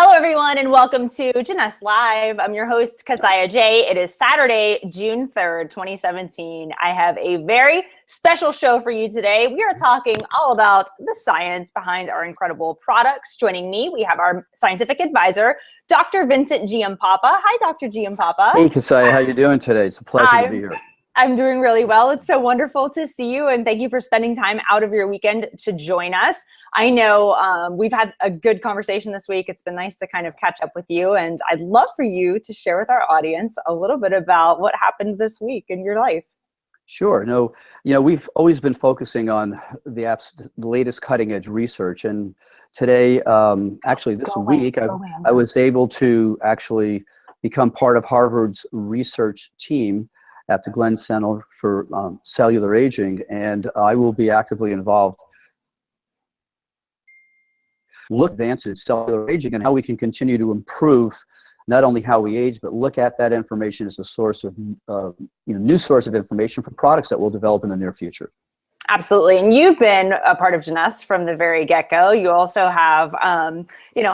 Hello, everyone, and welcome to Jeunesse Live. I'm your host, Cassiah J. It is Saturday, June 3rd, 2017. I have a very special show for you today. We are talking all about the science behind our incredible products. Joining me, we have our scientific advisor, Dr. Vincent Giampapa. Hi, Dr. Giampapa. Hey, Cassiah, how you doing today? It's a pleasure to be here. I'm doing really well. It's so wonderful to see you, and thank you for spending time out of your weekend to join us. I know we've had a good conversation this week. It's been nice to kind of catch up with you, and I'd love for you to share with our audience a little bit about what happened this week in your life. Sure. No, we've always been focusing on the latest cutting edge research, and today, actually this week, I was able to actually become part of Harvard's research team at the Glenn Center for Cellular Aging, and I will be actively involved look advances cellular aging and how we can continue to improve not only how we age, but look at that information as a source of new source of information for products that we'll develop in the near future. Absolutely, and you've been a part of Jeunesse from the very get-go. You also have,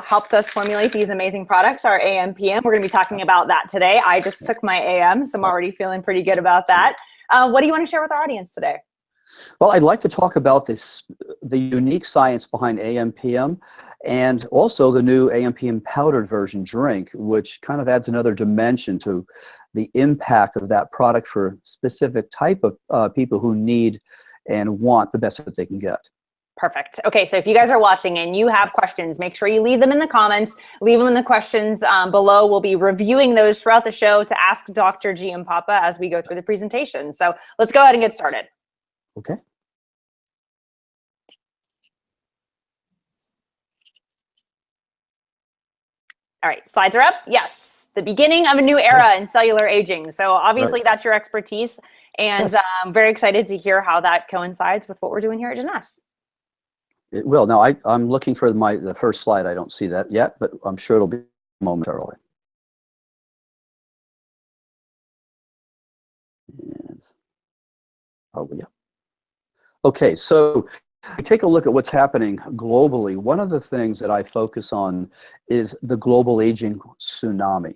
helped us formulate these amazing products, our AM/PM. We're going to be talking about that today. I just took my AM, so I'm already feeling pretty good about that. What do you want to share with our audience today? Well, I'd like to talk about the unique science behind AM/PM, and also the new AM/PM powdered version drink, which kind of adds another dimension to the impact of that product for a specific type of people who need and want the best that they can get. Perfect. Okay, so if you guys are watching and you have questions, make sure you leave them in the comments. Leave them in the questions below. We'll be reviewing those throughout the show to ask Dr. Giampapa as we go through the presentation. So let's go ahead and get started. Okay. All right, slides are up. Yes, the beginning of a new era in cellular aging. So obviously that's your expertise, and yes. I'm very excited to hear how that coincides with what we're doing here at Jeunesse. It will. Now, I'm looking for the first slide. I don't see that yet, but I'm sure it'll be momentarily. And, oh, yeah. Okay, so we take a look at what's happening globally. One of the things that I focus on is the global aging tsunami.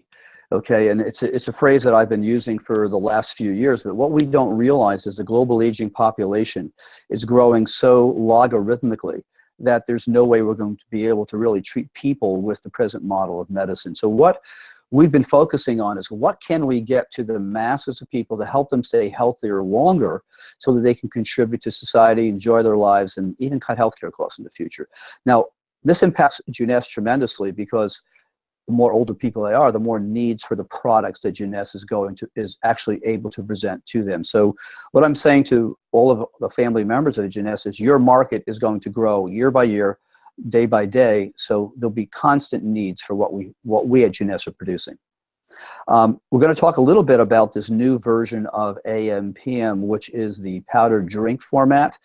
Okay, and it's a phrase that I've been using for the last few years, but what we don't realize is the global aging population is growing so logarithmically that there's no way we're going to be able to really treat people with the present model of medicine. So what we've been focusing on is what can we get to the masses of people to help them stay healthier longer so that they can contribute to society, enjoy their lives, and even cut healthcare costs in the future. Now, this impacts Jeunesse tremendously because the more older people they are, the more needs for the products that Jeunesse is actually able to present to them. So what I'm saying to all of the family members of Jeunesse is your market is going to grow year by year, day by day, so there'll be constant needs for what we at Jeunesse are producing. We're going to talk a little bit about this new version of AM/PM, which is the powdered drink format,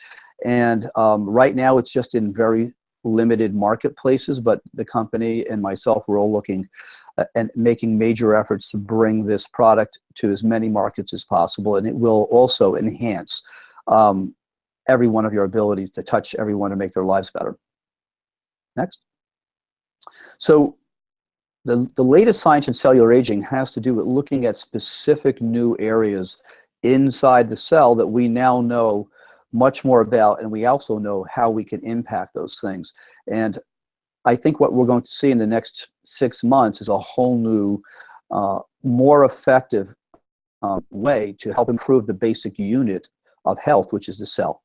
and right now it's just in very limited marketplaces, but the company and myself, we're all looking and making major efforts to bring this product to as many markets as possible, and it will also enhance every one of your abilities to touch everyone and make their lives better. Next. So the latest science in cellular aging has to do with looking at specific new areas inside the cell that we now know much more about, and we also know how we can impact those things. And I think what we're going to see in the next 6 months is a whole new, more effective way to help improve the basic unit of health, which is the cell.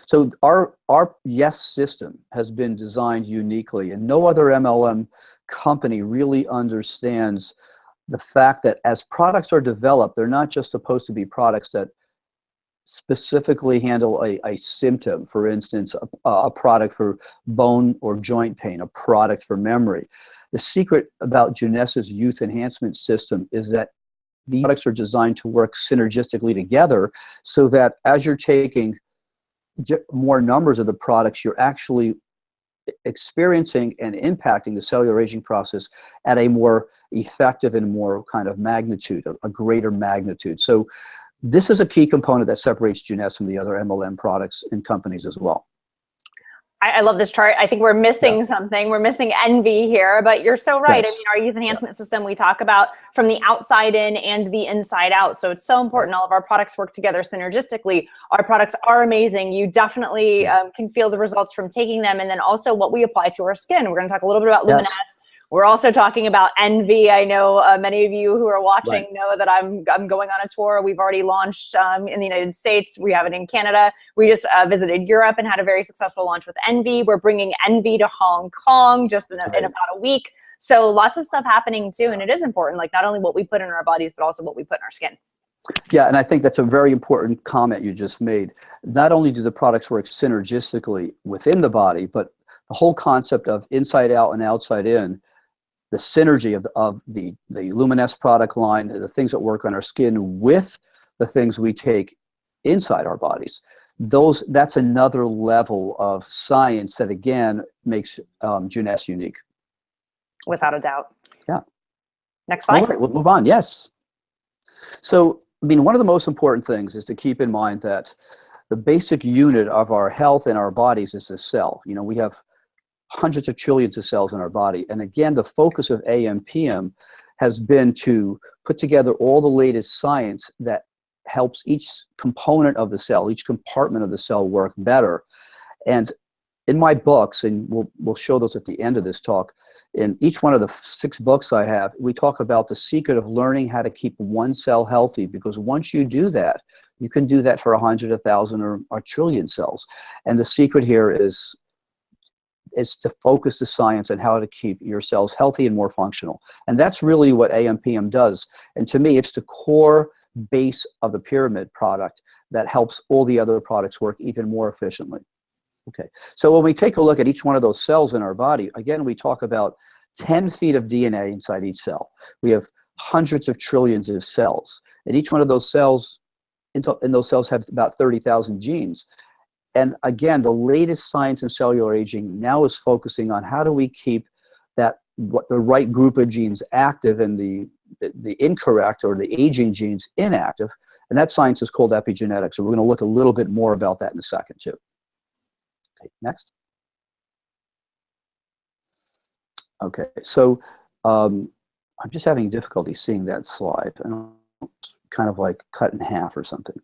So our YES system has been designed uniquely, and no other MLM company really understands the fact that as products are developed, they're not just supposed to be products that specifically handle a symptom, for instance, a product for bone or joint pain, a product for memory. The secret about Jeunesse's youth enhancement system is that the products are designed to work synergistically together so that as you're taking more numbers of the products, you're actually experiencing and impacting the cellular aging process at a more effective and more kind of magnitude, a greater magnitude. So this is a key component that separates Jeunesse from the other MLM products and companies as well. I love this chart. I think we're missing something. We're missing envy here, but you're so right. Yes. I mean, our youth enhancement system, we talk about from the outside in and the inside out. So it's so important. All of our products work together synergistically. Our products are amazing. You definitely can feel the results from taking them. And then also what we apply to our skin. We're going to talk a little bit about Luminous. We're also talking about envy. I know many of you who are watching know that I'm going on a tour. We've already launched in the United States. We have it in Canada. We just visited Europe and had a very successful launch with envy. We're bringing envy to Hong Kong just in about a week. So lots of stuff happening too. And it is important, like not only what we put in our bodies, but also what we put in our skin. Yeah, and I think that's a very important comment you just made. Not only do the products work synergistically within the body, but the whole concept of inside out and outside in, the synergy of the Luminous product line, the things that work on our skin with the things we take inside our bodies, that's another level of science that again makes Jeunesse unique. Without a doubt. Yeah. Next slide. All right, we'll move on. Yes. So, I mean, one of the most important things is to keep in mind that the basic unit of our health and our bodies is a cell. You know, we have hundreds of trillions of cells in our body. And again, the focus of AMPM has been to put together all the latest science that helps each component of the cell, each compartment of the cell work better. And in my books, and we'll show those at the end of this talk, in each one of the 6 books I have, we talk about the secret of learning how to keep one cell healthy, because once you do that, you can do that for 100, 1,000, or a trillion cells. And the secret here is to focus the science on how to keep your cells healthy and more functional. And that's really what AMPM does. And to me, it's the core base of the pyramid product that helps all the other products work even more efficiently. Okay, so when we take a look at each one of those cells in our body, again, we talk about 10 feet of DNA inside each cell. We have hundreds of trillions of cells. And each one of those cells, in those cells have about 30,000 genes. And again, the latest science in cellular aging now is focusing on how do we keep the right group of genes active and the incorrect or the aging genes inactive. And that science is called epigenetics. So we're going to look a little bit more about that in a second too. Okay, next. Okay, so I'm just having difficulty seeing that slide. I don't know, it's kind of like cut in half or something.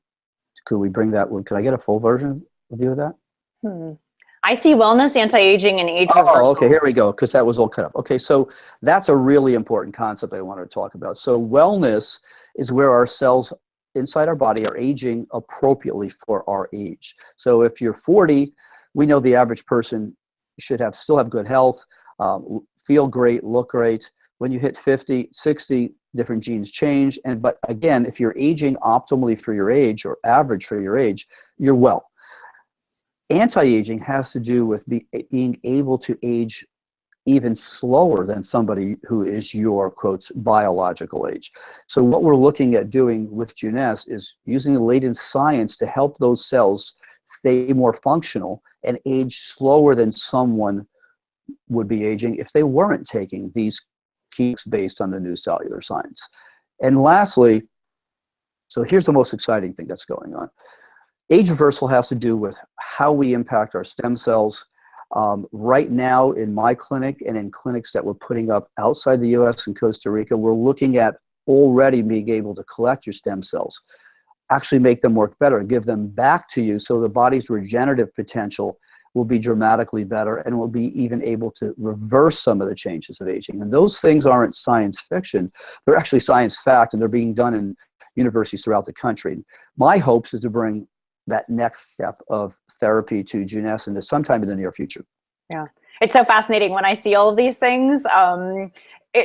Could we bring that? Could I get a full version view of that? I see wellness, anti-aging, and age reversal. Oh, okay, here we go, because that was all cut up. Okay, so that's a really important concept I wanted to talk about. So wellness is where our cells inside our body are aging appropriately for our age. So if you're 40, we know the average person should still have good health, feel great, look great. When you hit 50, 60, different genes change. But again, if you're aging optimally for your age or average for your age, you're well. Anti-aging has to do with being able to age even slower than somebody who is your, quotes, biological age. So what we're looking at doing with Jeunesse is using the latest science to help those cells stay more functional and age slower than someone would be aging if they weren't taking these keys based on the new cellular science. And lastly, so here's the most exciting thing that's going on. Age reversal has to do with how we impact our stem cells. Right now in my clinic and in clinics that we're putting up outside the US and Costa Rica, we're looking at already being able to collect your stem cells, actually make them work better, give them back to you so the body's regenerative potential will be dramatically better and will be even able to reverse some of the changes of aging. And those things aren't science fiction. They're actually science fact, and they're being done in universities throughout the country. My hopes is to bring that next step of therapy to Jeunesse into sometime in the near future. Yeah, it's so fascinating when I see all of these things.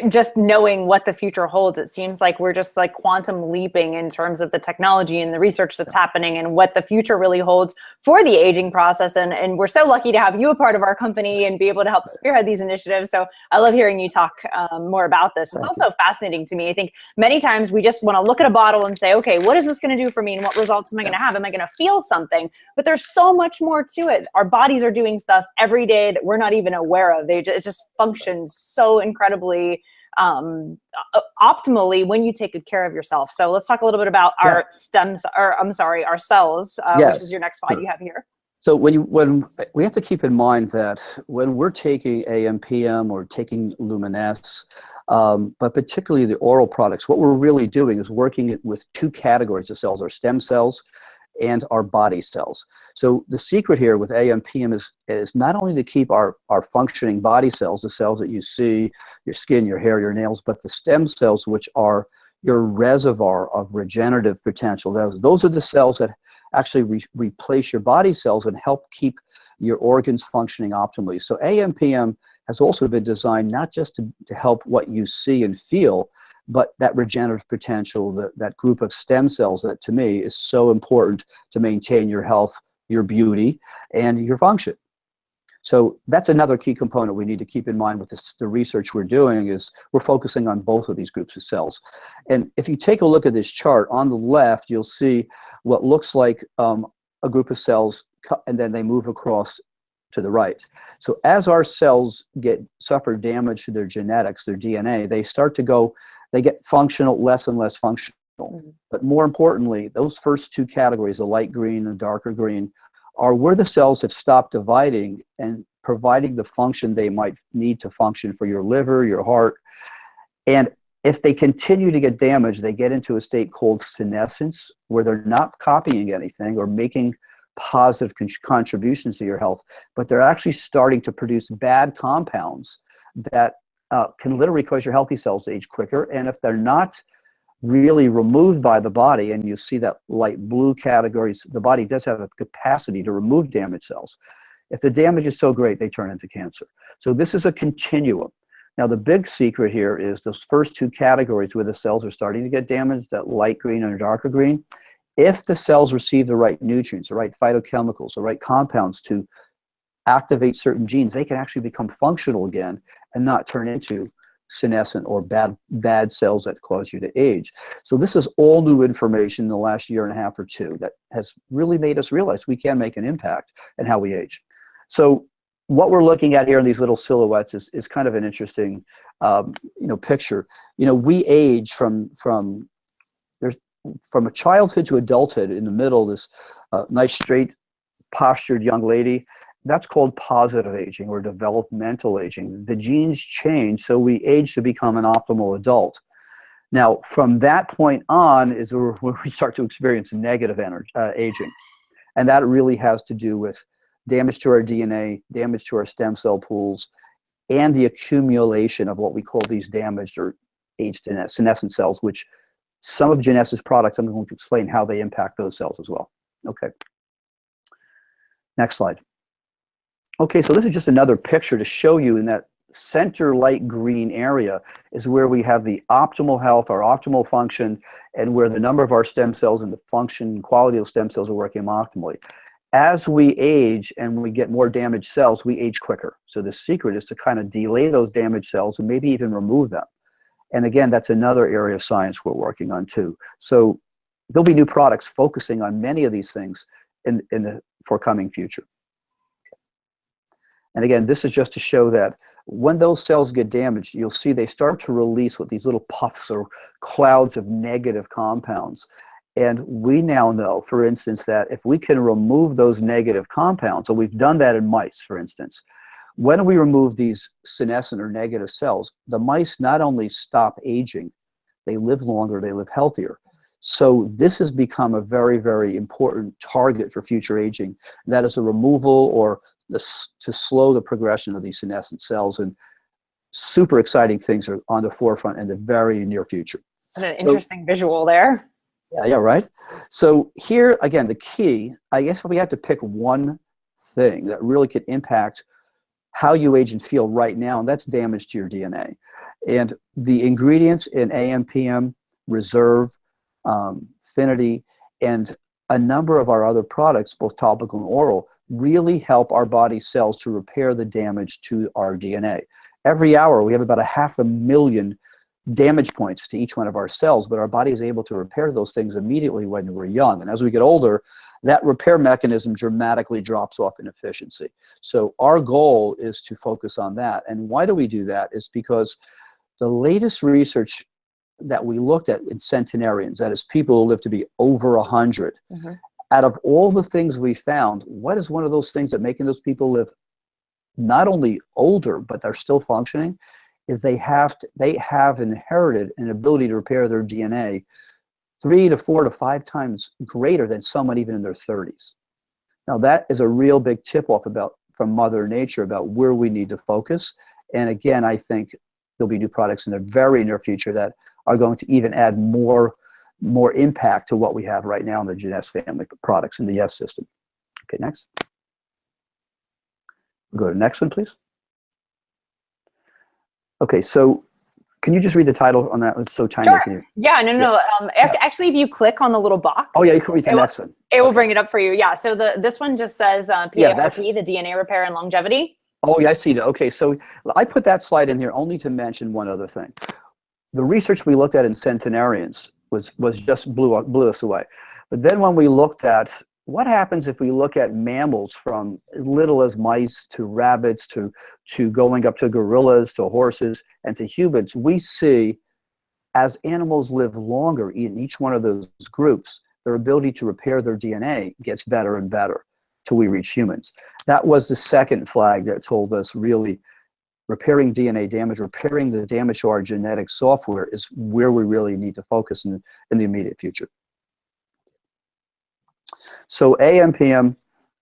Just knowing what the future holds, it seems like we're just like quantum leaping in terms of the technology and the research that's happening and what the future really holds for the aging process. And we're so lucky to have you a part of our company and be able to help spearhead these initiatives. So I love hearing you talk more about this. It's also fascinating to me. I think many times we just want to look at a bottle and say, okay, what is this going to do for me? And what results am I going to have? Am I going to feel something? But there's so much more to it. Our bodies are doing stuff every day that we're not even aware of. It just functions so incredibly optimally when you take good care of yourself. So let's talk a little bit about our stems, or I'm sorry, our cells, which is your next slide you have here. So when we have to keep in mind that when we're taking AM/PM or taking Luminesce, but particularly the oral products, what we're really doing is working with two categories of cells: our stem cells and our body cells. So the secret here with AM/PM is not only to keep our functioning body cells, the cells that you see, your skin, your hair, your nails, but the stem cells, which are your reservoir of regenerative potential. Those are the cells that actually replace your body cells and help keep your organs functioning optimally. So AM/PM has also been designed not just to help what you see and feel, but that regenerative potential, that group of stem cells that to me is so important to maintain your health, your beauty, and your function. So that's another key component we need to keep in mind with the research we're doing is we're focusing on both of these groups of cells. And if you take a look at this chart, on the left, you'll see what looks like a group of cells, and then they move across to the right. So as our cells suffer damage to their genetics, their DNA, they get functional, less and less functional. Mm-hmm. But more importantly, those first two categories, the light green and darker green, are where the cells have stopped dividing and providing the function they might need to function for your liver, your heart. And if they continue to get damaged, they get into a state called senescence, where they're not copying anything or making positive contributions to your health, but they're actually starting to produce bad compounds that can literally cause your healthy cells to age quicker. And if they're not really removed by the body, and you see that light blue categories, the body does have a capacity to remove damaged cells. If the damage is so great, they turn into cancer. So this is a continuum. Now, the big secret here is those first two categories where the cells are starting to get damaged, that light green and darker green. If the cells receive the right nutrients, the right phytochemicals, the right compounds to activate certain genes, they can actually become functional again and not turn into senescent or bad cells that cause you to age. So this is all new information in the last year and a half or two that has really made us realize we can make an impact in how we age. So what we're looking at here in these little silhouettes is kind of an interesting picture. We age from a childhood to adulthood. In the middle, this nice straight postured young lady, that's called positive aging or developmental aging. The genes change, so we age to become an optimal adult. Now, from that point on is where we start to experience negative aging. And that really has to do with damage to our DNA, damage to our stem cell pools, and the accumulation of what we call these damaged or aged senescent cells, which some of Jeunesse products, I'm going to explain how they impact those cells as well. Okay. Next slide. Okay, so this is just another picture to show you in that center light green area is where we have the optimal health, our optimal function, and where the number of our stem cells and the function and quality of stem cells are working optimally. As we age and we get more damaged cells, we age quicker. So the secret is to kind of delay those damaged cells and maybe even remove them. And again, that's another area of science we're working on too. So there'll be new products focusing on many of these things in the forthcoming future. And again, this is just to show that when those cells get damaged, you'll see they start to release what these little puffs or clouds of negative compounds. And we now know, for instance, that if we can remove those negative compounds, so we've done that in mice, for instance, when we remove these senescent or negative cells, the mice not only stop aging, they live longer, they live healthier. So this has become a very, very important target for future aging. That is the removal or to slow the progression of these senescent cells, and super exciting things are on the forefront in the very near future. What an interesting visual there. Yeah, right. So here, again, the key, I guess if we had to pick one thing that really could impact how you age and feel right now, and that's damage to your DNA. And the ingredients in AM/PM, Reserve, Finity, and a number of our other products, both topical and oral, really help our body cells to repair the damage to our DNA. Every hour, we have about 500,000 damage points to each one of our cells, but our body is able to repair those things immediately when we're young. And as we get older, that repair mechanism dramatically drops off in efficiency. So our goal is to focus on that. And why do we do that? Is because the latest research that we looked at in centenarians, that is people who live to be over 100, Out of all the things we found, what is one of those things that making those people live not only older, but they're still functioning, is they have inherited an ability to repair their DNA 3 to 4 to 5 times greater than someone even in their 30s. Now that is a real big tip-off from Mother Nature about where we need to focus. And again, I think there'll be new products in the very near future that are going to even add more impact to what we have right now in the Jeunesse family of products in the YES system. Okay, next. We'll go to the next one, please. Okay, so can you just read the title on that? It's so tiny. Sure. Yeah, no. Actually, if you click on the little box. Oh yeah, you can read the next one. It will bring it up for you. Yeah. So this one just says PARP, the DNA repair and longevity. Oh yeah, I see that. Okay, so I put that slide in here only to mention one other thing. The research we looked at in centenarians was just blew us away. But then when we looked at what happens if we look at mammals from as little as mice to rabbits to going up to gorillas to horses and to humans, we see as animals live longer in each one of those groups, their ability to repair their DNA gets better and better till we reach humans. That was the second flag that told us really repairing DNA damage, repairing the damage to our genetic software is where we really need to focus in the immediate future. So AMPM,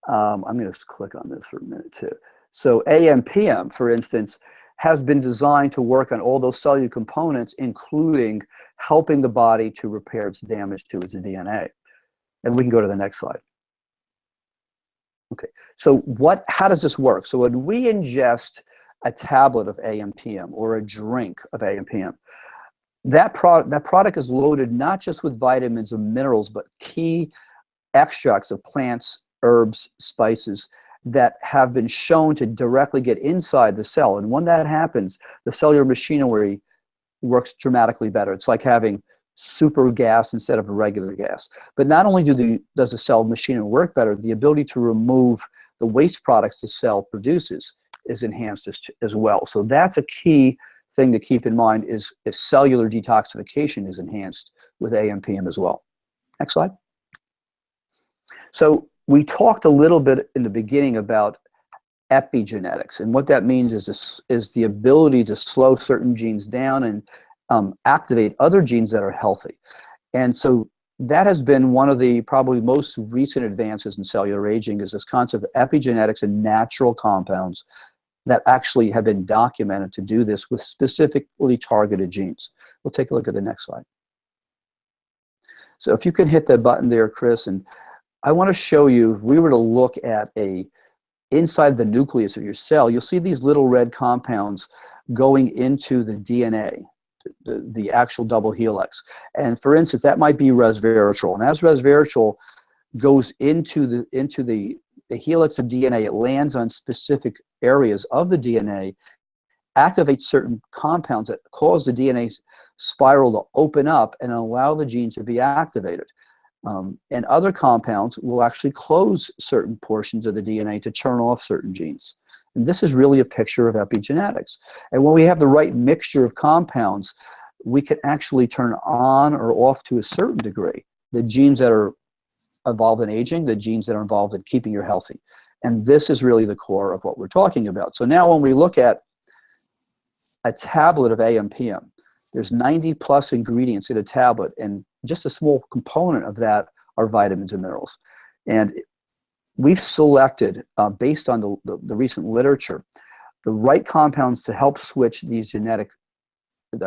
I'm going to just click on this for a minute too. So AMPM, for instance, has been designed to work on all those cellular components, including helping the body to repair its damage to its DNA. And we can go to the next slide. Okay, so how does this work? So when we ingest a tablet of AMPM or a drink of AMPM, that product is loaded not just with vitamins and minerals, but key extracts of plants, herbs, spices that have been shown to directly get inside the cell. And when that happens, the cellular machinery works dramatically better. It's like having super gas instead of regular gas. But not only does the cell machinery work better, the ability to remove the waste products the cell produces is enhanced as well. So that's a key thing to keep in mind is cellular detoxification is enhanced with AMPM as well. Next slide. So we talked a little bit in the beginning about epigenetics, and what that means is the ability to slow certain genes down and activate other genes that are healthy. And so that has been one of the probably most recent advances in cellular aging is this concept of epigenetics and natural compounds that actually have been documented to do this with specifically targeted genes. We'll take a look at the next slide. So if you can hit the button there, Chris, and I want to show you, if we were to look at inside the nucleus of your cell, you'll see these little red compounds going into the DNA, the actual double helix. And for instance, that might be resveratrol. And as resveratrol goes into the helix of DNA, it lands on specific areas of the DNA, activates certain compounds that cause the DNA spiral to open up and allow the genes to be activated. And other compounds will actually close certain portions of the DNA to turn off certain genes. And this is really a picture of epigenetics. And when we have the right mixture of compounds, we can actually turn on or off to a certain degree the genes that are involved in aging, the genes that are involved in keeping you healthy. And this is really the core of what we're talking about. So now when we look at a tablet of AMPM, there's 90 plus ingredients in a tablet, and just a small component of that are vitamins and minerals. And we've selected, based on the recent literature, the right compounds to help switch these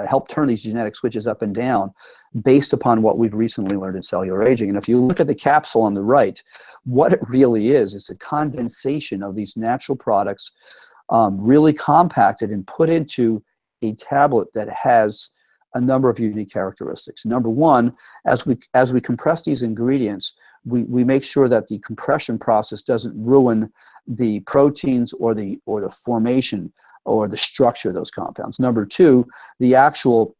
help turn these genetic switches up and down based upon what we've recently learned in cellular aging. And if you look at the capsule on the right, what it really is a condensation of these natural products really compacted and put into a tablet that has a number of unique characteristics. Number one, as we compress these ingredients, we make sure that the compression process doesn't ruin the proteins or the formation or the structure of those compounds. Number two, the actual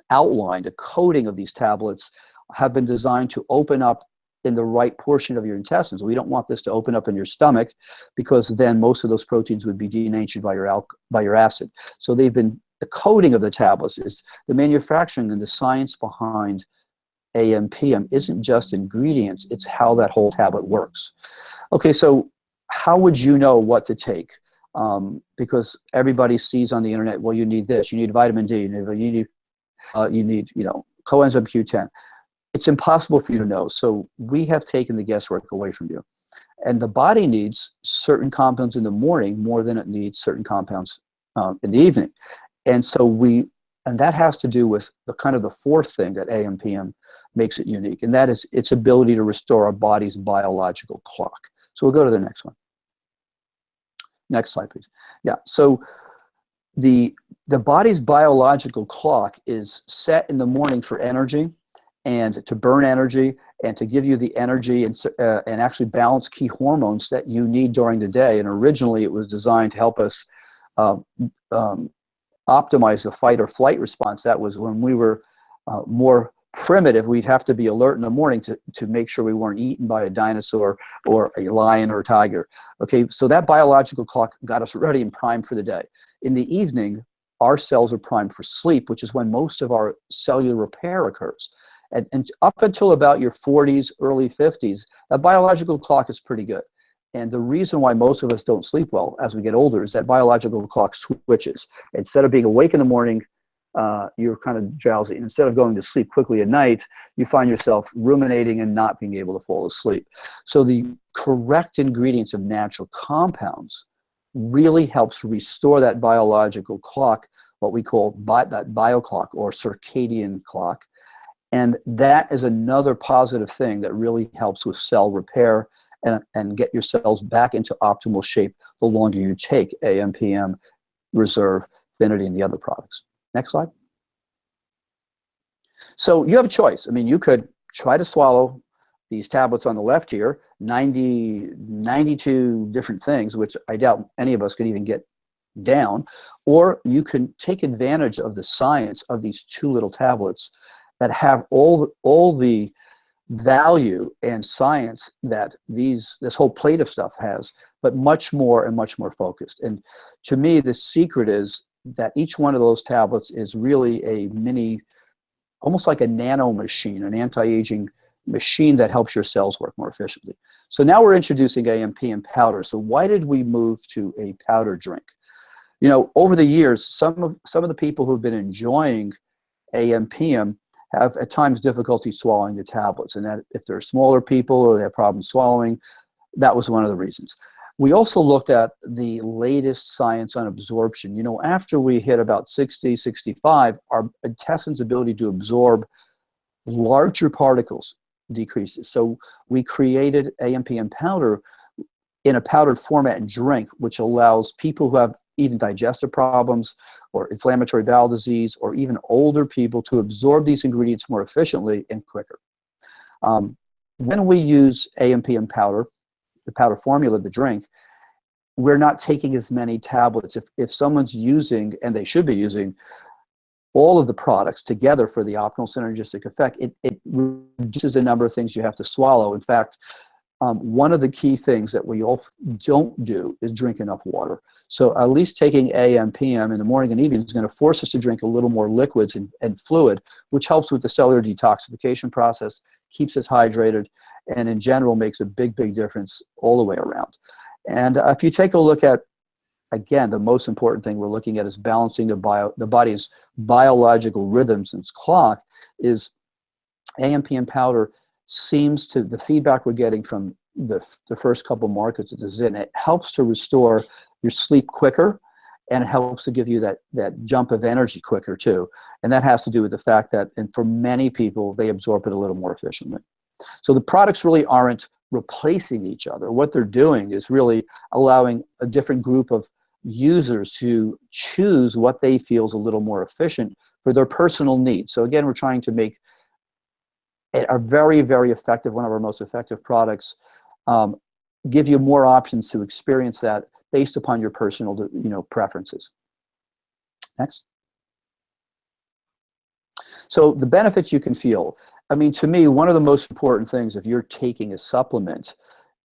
outline, the coating of these tablets have been designed to open up in the right portion of your intestines. We don't want this to open up in your stomach because then most of those proteins would be denatured by your acid. So the coating of the tablets is the manufacturing and the science behind AM, PM isn't just ingredients, it's how that whole tablet works. Okay, so how would you know what to take? Because everybody sees on the internet, well, you need this, you need vitamin D, you need coenzyme Q10. It's impossible for you to know. So we have taken the guesswork away from you. And the body needs certain compounds in the morning more than it needs certain compounds in the evening. And so and that has to do with the kind of the fourth thing that AM, PM makes it unique, and that is its ability to restore our body's biological clock. So we'll go to the next one. Next slide, please. Yeah, so the body's biological clock is set in the morning for energy and to burn energy and to give you the energy and actually balance key hormones that you need during the day. And originally it was designed to help us optimize the fight or flight response. That was when we were more primitive. We'd have to be alert in the morning to make sure we weren't eaten by a dinosaur or a lion or a tiger. Okay, so that biological clock got us ready and primed for the day. In the evening, our cells are primed for sleep, which is when most of our cellular repair occurs. And up until about your 40s, early 50s, that biological clock is pretty good. And the reason why most of us don't sleep well as we get older is that biological clock switches. Instead of being awake in the morning, you're kind of drowsy. And instead of going to sleep quickly at night, you find yourself ruminating and not being able to fall asleep. So the correct ingredients of natural compounds really helps restore that biological clock, what we call that bioclock or circadian clock. And that is another positive thing that really helps with cell repair and get your cells back into optimal shape the longer you take AM, PM, Reserve, Affinity, and the other products. Next slide. So you have a choice. I mean, you could try to swallow these tablets on the left here, 92 different things, which I doubt any of us could even get down, or you can take advantage of the science of these two little tablets that have all the value and science that this whole plate of stuff has, but much more and much more focused. And to me, the secret is that each one of those tablets is really a mini, almost like a nano machine, an anti-aging machine that helps your cells work more efficiently. So now we're introducing AM, PM powder. So why did we move to a powder drink? You know, over the years, some of the people who've been enjoying AM, PM have at times difficulty swallowing the tablets, and that if they're smaller people or they have problems swallowing, that was one of the reasons. We also looked at the latest science on absorption. You know, after we hit about 60, 65, our intestine's ability to absorb larger particles decreases. So we created AM, PM powder in a powdered format and drink, which allows people who have even digestive problems or inflammatory bowel disease or even older people to absorb these ingredients more efficiently and quicker. When we use AM, PM powder, the powder formula, the drink, we're not taking as many tablets. If someone's using, and they should be using, all of the products together for the optimal synergistic effect, it reduces the number of things you have to swallow. In fact, one of the key things that we all don't do is drink enough water. So at least taking AM, PM in the morning and evening is going to force us to drink a little more liquids and fluid, which helps with the cellular detoxification process, keeps us hydrated, and in general makes a big, big difference all the way around. And if you take a look at, again, the most important thing we're looking at is balancing the body's biological rhythms and its clock. Is AM, PM powder seems to, the feedback we're getting from the first couple markets it is in, it helps to restore your sleep quicker, and it helps to give you that jump of energy quicker too. And that has to do with the fact that, and for many people, they absorb it a little more efficiently. So the products really aren't replacing each other. What they're doing is really allowing a different group of users to choose what they feel is a little more efficient for their personal needs. So again, we're trying to make a very, very effective, one of our most effective products, give you more options to experience that based upon your personal, preferences. Next. So the benefits you can feel. I mean, to me, one of the most important things if you're taking a supplement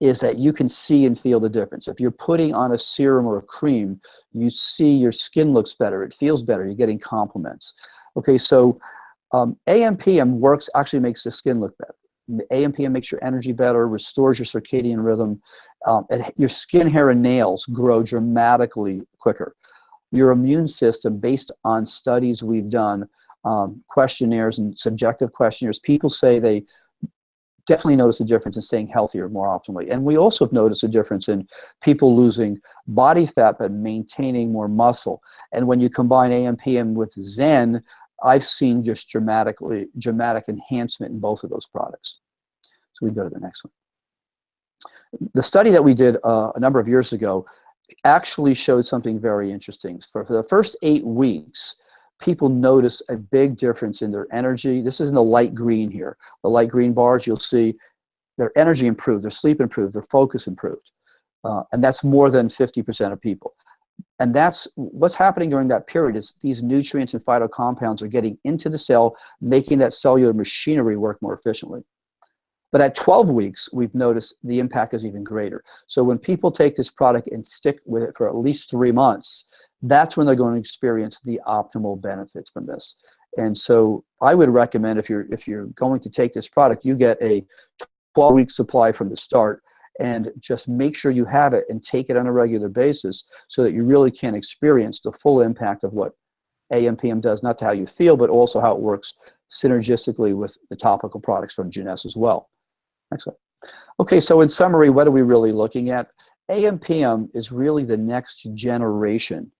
is that you can see and feel the difference. If you're putting on a serum or a cream, you see your skin looks better, it feels better, you're getting compliments. Okay, so AMPM works, actually makes the skin look better. The AMPM makes your energy better, restores your circadian rhythm. Your skin, hair, and nails grow dramatically quicker. Your immune system, based on studies we've done, questionnaires and subjective questionnaires, people say they definitely notice a difference in staying healthier more optimally. And we also have noticed a difference in people losing body fat but maintaining more muscle. And when you combine AMPM with Zen, I've seen just dramatic enhancement in both of those products. So we go to the next one. The study that we did a number of years ago actually showed something very interesting. For the first 8 weeks, people notice a big difference in their energy. This is in the light green here. The light green bars, you'll see their energy improved, their sleep improved, their focus improved. And that's more than 50% of people. And that's what's happening during that period is these nutrients and phytocompounds are getting into the cell, making that cellular machinery work more efficiently. But at 12 weeks, we've noticed the impact is even greater. So when people take this product and stick with it for at least 3 months, that's when they're going to experience the optimal benefits from this. And so I would recommend if you're going to take this product, you get a 12-week supply from the start, and just make sure you have it and take it on a regular basis so that you really can experience the full impact of what AMPM does, not to how you feel, but also how it works synergistically with the topical products from Jeunesse as well. Next one. Okay, so in summary, what are we really looking at? AMPM is really the next generation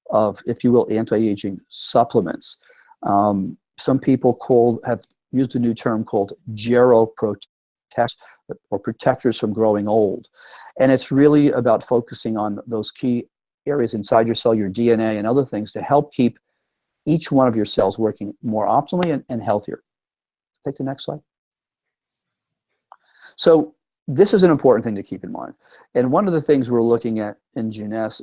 of, if you will, anti-aging supplements. Some people have used a new term called geroprotectors, or protectors from growing old. And it's really about focusing on those key areas inside your cell, your DNA, and other things to help keep each one of your cells working more optimally and healthier. Take the next slide. So this is an important thing to keep in mind. And one of the things we're looking at in Jeunesse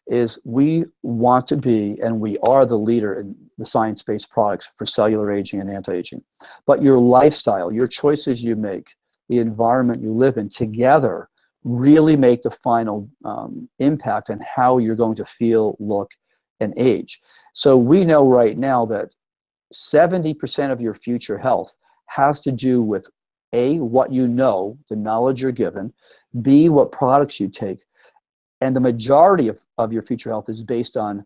is we want to be, and we are the leader in the science-based products for cellular aging and anti-aging. But your lifestyle, your choices you make, the environment you live in together really make the final impact on how you're going to feel, look, and age. So we know right now that 70% of your future health has to do with A, what you know, the knowledge you're given, B, what products you take, and the majority of your future health is based on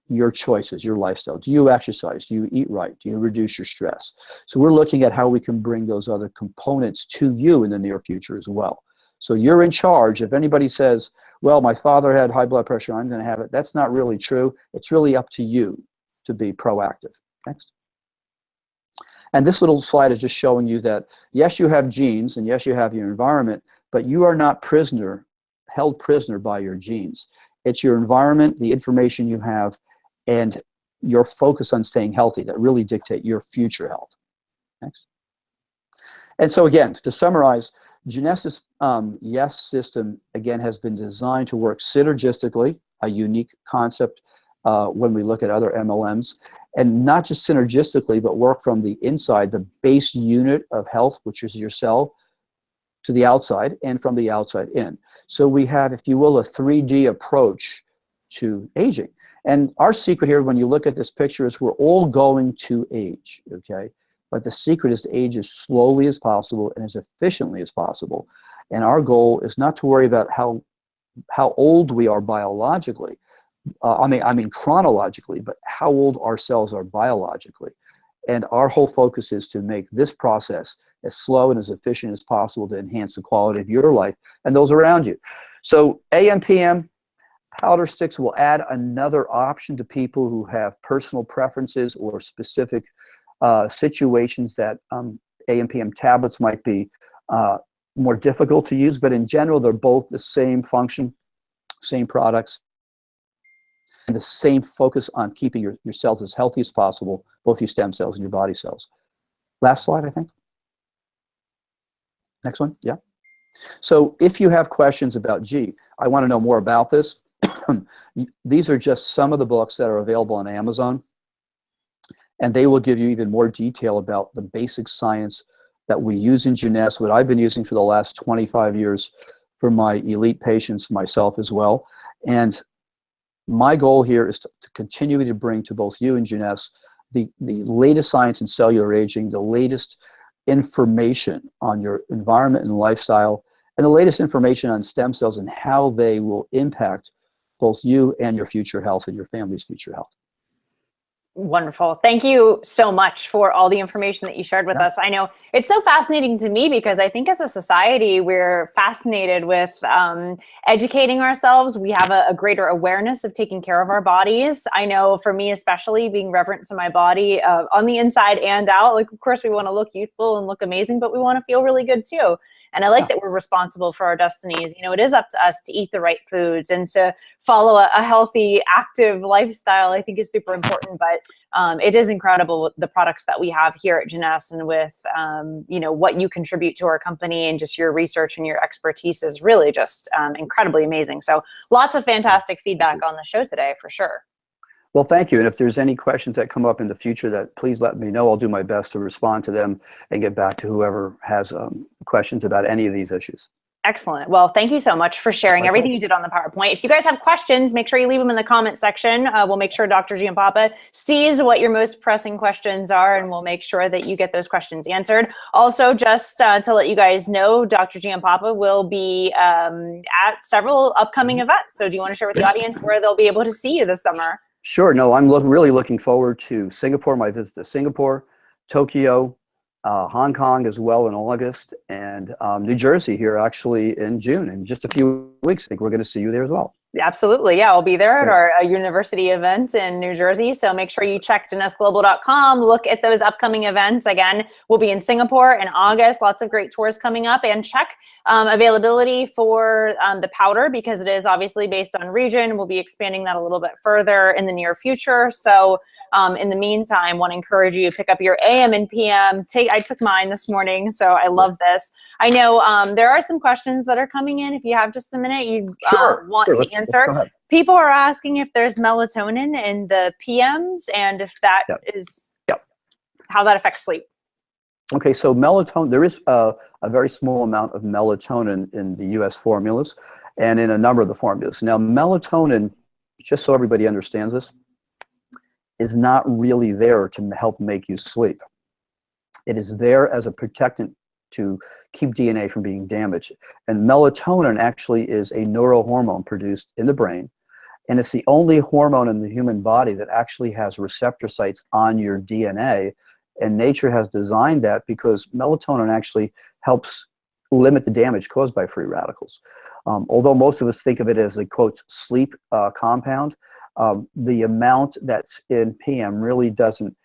your choices, your lifestyle. Do you exercise? Do you eat right? Do you reduce your stress? So we're looking at how we can bring those other components to you in the near future as well. So you're in charge. If anybody says, well, my father had high blood pressure, I'm going to have it, that's not really true. It's really up to you to be proactive. Next. And this little slide is just showing you that, yes, you have genes, and yes, you have your environment, but you are not held prisoner by your genes. It's your environment, the information you have, and your focus on staying healthy that really dictate your future health. Next. And so again, to summarize, Jeunesse's YES system, again, has been designed to work synergistically, a unique concept when we look at other MLMs, and not just synergistically, but work from the inside, the base unit of health, which is your cell, to the outside, and from the outside in. So we have, if you will, a 3D approach to aging. And our secret here, when you look at this picture, is we're all going to age, okay? But the secret is to age as slowly as possible and as efficiently as possible. And our goal is not to worry about how old we are biologically, I mean chronologically, but how old our cells are biologically. And our whole focus is to make this process as slow and as efficient as possible to enhance the quality of your life and those around you. So AMPM powder sticks will add another option to people who have personal preferences or specific situations that AMPM tablets might be more difficult to use, but in general, they're both the same function, same products, and the same focus on keeping your cells as healthy as possible, both your stem cells and your body cells. Last slide, I think. Next one, yeah. So if you have questions about, gee, I want to know more about this, these are just some of the books that are available on Amazon, and they will give you even more detail about the basic science that we use in Jeunesse, what I've been using for the last 25 years for my elite patients, myself as well. And my goal here is to continue to bring to both you and Jeunesse the latest science in cellular aging, the latest information on your environment and lifestyle, and the latest information on stem cells and how they will impact both you and your future health and your family's future health. Wonderful. Thank you so much for all the information that you shared with us. I know it's so fascinating to me because I think as a society, we're fascinated with educating ourselves. We have a greater awareness of taking care of our bodies. I know for me, especially being reverent to my body on the inside and out, like, of course, we want to look youthful and look amazing, but we want to feel really good too. And I like that we're responsible for our destinies. You know, it is up to us to eat the right foods and to follow a healthy, active lifestyle. I think is super important, but it is incredible the products that we have here at Jeunesse, and with you know, what you contribute to our company and just your research and your expertise is really just incredibly amazing. So lots of fantastic feedback on the show today, for sure. Well, thank you. And if there's any questions that come up in the future, that please let me know. I'll do my best to respond to them and get back to whoever has questions about any of these issues. Excellent. Well, thank you so much for sharing everything you did on the PowerPoint. If you guys have questions, make sure you leave them in the comment section. We'll make sure Dr. Giampapa sees what your most pressing questions are, and we'll make sure that you get those questions answered. Also, just to let you guys know, Dr. Giampapa will be at several upcoming events. So do you want to share with the audience where they'll be able to see you this summer? Sure. No, I'm really looking forward to Singapore, my visit to Singapore, Tokyo, Hong Kong as well in August, and New Jersey here actually in June. In just a few weeks, I think we're going to see you there as well. Absolutely. Yeah, I'll be there at our university event in New Jersey. So make sure you check JeunesseGlobal.com. Look at those upcoming events. Again, we'll be in Singapore in August. Lots of great tours coming up. And check availability for the powder, because it is obviously based on region. We'll be expanding that a little bit further in the near future. So in the meantime, want to encourage you to pick up your AM and PM. I took mine this morning, so I love this. I know there are some questions that are coming in. If you have just a minute, you want to answer. People are asking if there's melatonin in the PMs and if that is how that affects sleep. Okay, so melatonin, there is a very small amount of melatonin in the US formulas and in a number of the formulas. Now, melatonin, just so everybody understands this, is not really there to help make you sleep. It is there as a protectant to keep DNA from being damaged. And melatonin actually is a neurohormone produced in the brain, and it's the only hormone in the human body that actually has receptor sites on your DNA, and nature has designed that because melatonin actually helps limit the damage caused by free radicals. Although most of us think of it as a, quote, sleep compound, the amount that's in PM really doesn't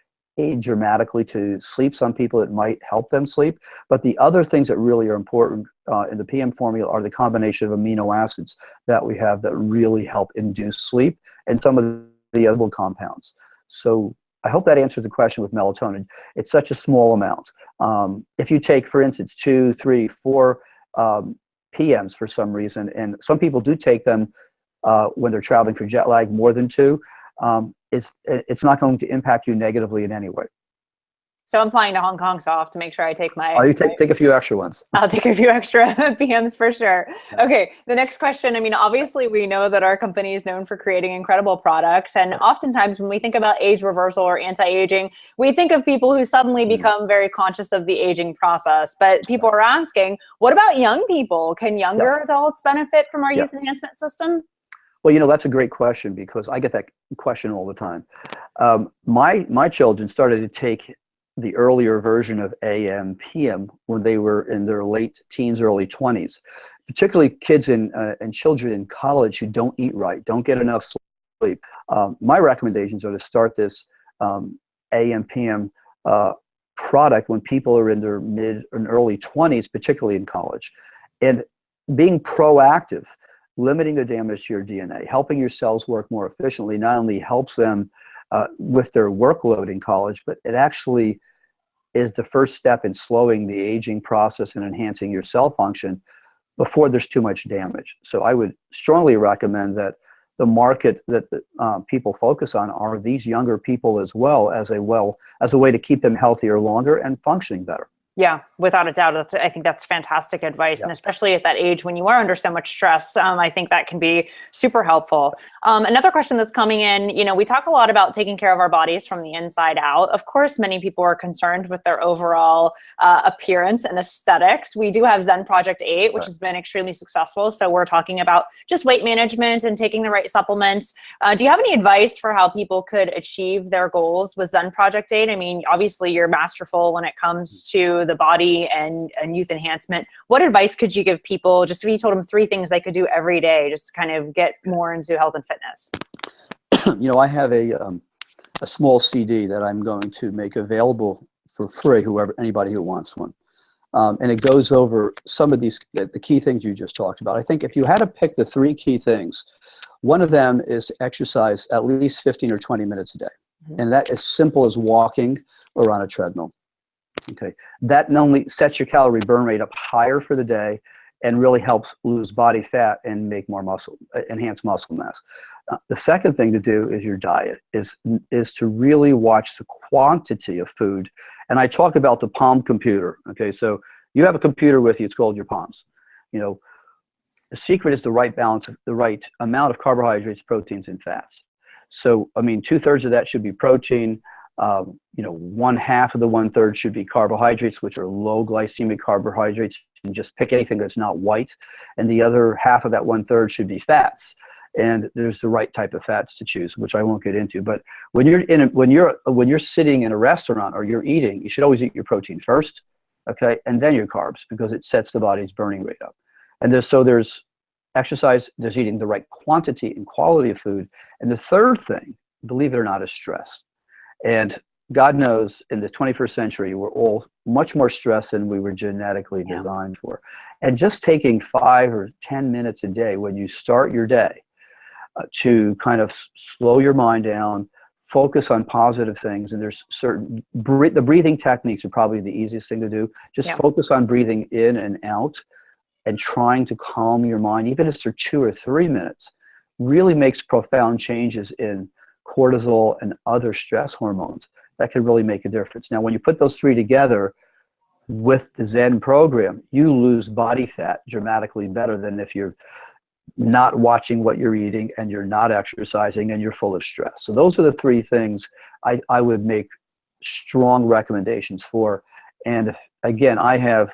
aid dramatically to sleep. Some people, it might help them sleep, but the other things that really are important in the PM formula are the combination of amino acids that we have that really help induce sleep, and some of the other compounds. So I hope that answers the question with melatonin. It's such a small amount. If you take, for instance, 2, 3, 4 PMs for some reason, and some people do take them when they're traveling for jet lag, more than 2, it's not going to impact you negatively in any way. So I'm flying to Hong Kong, so I'll have to make sure I take my... Oh, you take a few extra ones. I'll take a few extra PMs for sure. Okay, the next question. I mean, obviously we know that our company is known for creating incredible products. And oftentimes when we think about age reversal or anti-aging, we think of people who suddenly become very conscious of the aging process. But people are asking, what about young people? Can younger adults benefit from our youth enhancement system? Well, you know, that's a great question, because I get that question all the time. My children started to take the earlier version of AM, PM when they were in their late teens, early 20s, particularly kids and children in college who don't eat right, don't get enough sleep. My recommendations are to start this AM, PM product when people are in their mid and early 20s, particularly in college. And being proactive, limiting the damage to your DNA, helping your cells work more efficiently, not only helps them with their workload in college, but it actually is the first step in slowing the aging process and enhancing your cell function before there's too much damage. So I would strongly recommend that the market that people focus on are these younger people as a way to keep them healthier longer and functioning better. Yeah, without a doubt. I think that's fantastic advice. Yeah. And especially at that age when you are under so much stress, I think that can be super helpful. Another question that's coming in, we talk a lot about taking care of our bodies from the inside out. Of course, many people are concerned with their overall appearance and aesthetics. We do have Zen Project 8, which has been extremely successful. So we're talking about just weight management and taking the right supplements. Do you have any advice for how people could achieve their goals with Zen Project 8? I mean, obviously you're masterful when it comes to the body and youth enhancement. What advice could you give people, just if you told them 3 things they could do every day, just to kind of get more into health and fitness? I have a small CD that I'm going to make available for free, anybody who wants one. And it goes over some of the key things you just talked about. I think if you had to pick the 3 key things, one of them is exercise at least 15 or 20 minutes a day. And that is simple as walking or on a treadmill. Okay, that not only sets your calorie burn rate up higher for the day and really helps lose body fat and make more muscle, enhance muscle mass. The second thing to do is your diet, is to really watch the quantity of food. And I talk about the palm computer. Okay, so you have a computer with you, it's called your palms. The secret is the right balance, the right amount of carbohydrates, proteins, and fats. So, I mean, 2/3 of that should be protein. 1/2 of the 1/3 should be carbohydrates, which are low glycemic carbohydrates. You can just pick anything that's not white. And the other half of that 1/3 should be fats. And there's the right type of fats to choose, which I won't get into. But when you're sitting in a restaurant or you're eating, you should always eat your protein first, okay, and then your carbs, because it sets the body's burning rate up. And there's exercise, there's eating the right quantity and quality of food. And the third thing, believe it or not, is stress. And God knows in the 21st century, we're all much more stressed than we were genetically designed for. And just taking 5 or 10 minutes a day when you start your day to kind of slow your mind down, focus on positive things. And there's certain, the breathing techniques are probably the easiest thing to do. Just focus on breathing in and out and trying to calm your mind, even if they're 2 or 3 minutes, really makes profound changes in cortisol and other stress hormones that can really make a difference. Now, when you put those 3 together with the Zen program, you lose body fat dramatically better than if you're not watching what you're eating and you're not exercising and you're full of stress. So those are the 3 things I would make strong recommendations for. And again, I have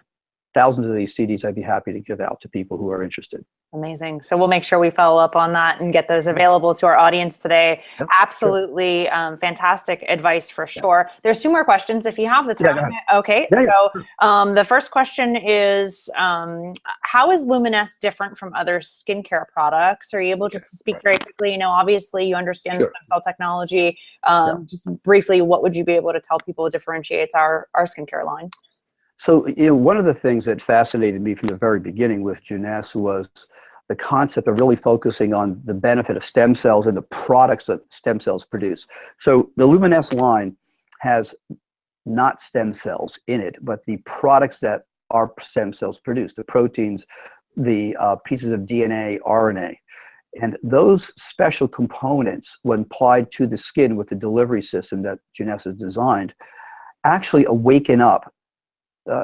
thousands of these CDs I'd be happy to give out to people who are interested. Amazing. So we'll make sure we follow up on that and get those available to our audience today. Yep, absolutely. Sure. Fantastic advice for sure. There's 2 more questions if you have the time. Okay. So the first question is, how is Luminous different from other skincare products? Are you able just to speak very quickly? Obviously you understand the stem cell technology. Just briefly, what would you be able to tell people differentiates our skincare line? So, one of the things that fascinated me from the very beginning with Jeunesse was the concept of really focusing on the benefit of stem cells and the products that stem cells produce. So the Luminous line has not stem cells in it, but the products that our stem cells produce, the proteins, the pieces of DNA, RNA. And those special components, when applied to the skin with the delivery system that Jeunesse has designed, actually awaken up.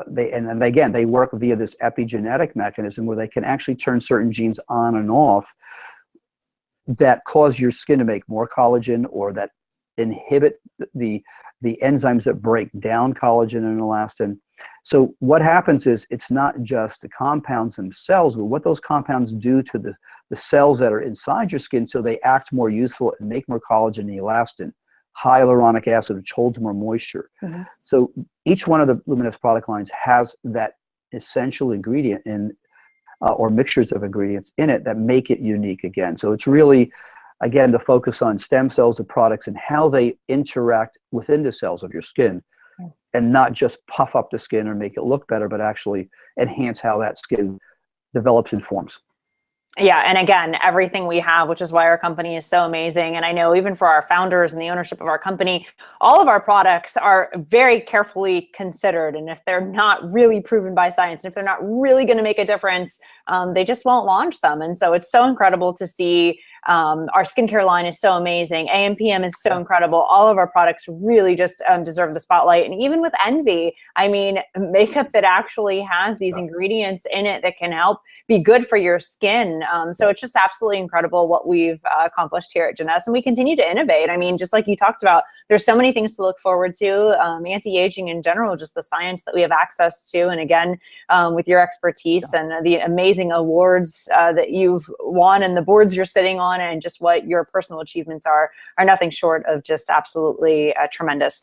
They work via this epigenetic mechanism where they can actually turn certain genes on and off that cause your skin to make more collagen, or that inhibit the enzymes that break down collagen and elastin. So what happens is, it's not just the compounds themselves, but what those compounds do to the cells that are inside your skin, so they act more youthful and make more collagen and elastin. Hyaluronic acid, which holds more moisture. So each one of the Luminous product lines has that essential ingredient in, or mixtures of ingredients in it that make it unique again. So it's really, again, the focus on stem cells, the products, and how they interact within the cells of your skin, and not just puff up the skin or make it look better, but actually enhance how that skin develops and forms. Yeah. And again, everything we have, which is why our company is so amazing. And I know even for our founders and the ownership of our company, all of our products are very carefully considered. And if they're not really proven by science, and if they're not really going to make a difference, they just won't launch them. And so it's so incredible to see Our skincare line is so amazing. AMPM is so incredible. All of our products really just deserve the spotlight. And even with Envy, I mean, makeup that actually has these ingredients in it that can help be good for your skin. So it's just absolutely incredible what we've accomplished here at Jeunesse, and we continue to innovate. I mean, just like you talked about, there's so many things to look forward to. Anti-aging in general, just the science that we have access to, and again, with your expertise and the amazing awards that you've won and the boards you're sitting on, and just what your personal achievements are nothing short of just absolutely tremendous.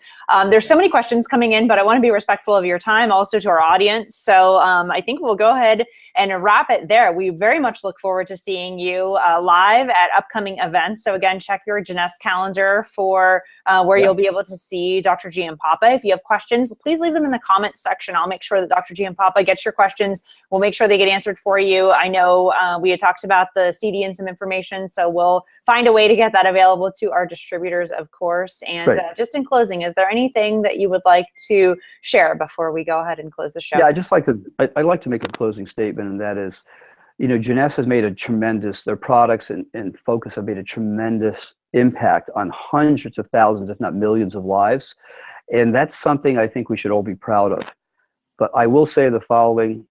There's so many questions coming in, but I want to be respectful of your time, also to our audience. So I think we'll go ahead and wrap it there. We very much look forward to seeing you live at upcoming events. So again, check your Jeunesse calendar for where you'll be able to see Dr. Giampapa. If you have questions, please leave them in the comments section. I'll make sure that Dr. Giampapa gets your questions. We'll make sure they get answered for you. I know we had talked about the CD and some information, so we'll find a way to get that available to our distributors, of course. And just in closing, is there anything that you would like to share before we go ahead and close the show? Yeah, I'd like to make a closing statement, and that is, you know, Jeunesse has made a tremendous, their products and focus have made a tremendous impact on hundreds of thousands, if not millions of lives. And that's something I think we should all be proud of. But I will say the following,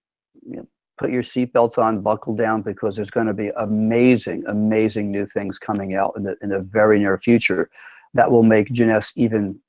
you know, put your seatbelts on, buckle down, because there's going to be amazing, amazing new things coming out in the very near future that will make Jeunesse even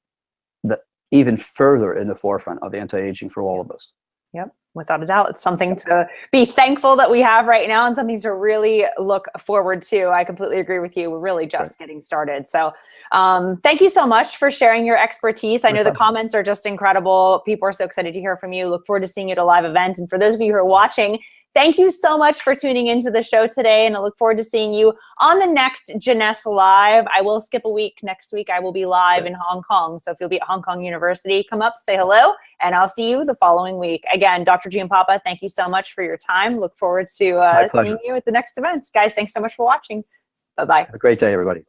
further in the forefront of anti-aging for all of us. Yep, without a doubt. It's something to be thankful that we have right now and something to really look forward to. I completely agree with you. We're really just getting started. So thank you so much for sharing your expertise. I know the comments are just incredible. People are so excited to hear from you. Look forward to seeing you at a live event. And for those of you who are watching, thank you so much for tuning into the show today, and I look forward to seeing you on the next Jeunesse Live. I will skip a week. Next week, I will be live in Hong Kong. So if you'll be at Hong Kong University, come up, say hello, and I'll see you the following week. Again, Dr. Giampapa, thank you so much for your time. Look forward to seeing you at the next event. Guys, thanks so much for watching. Bye-bye. Have a great day, everybody.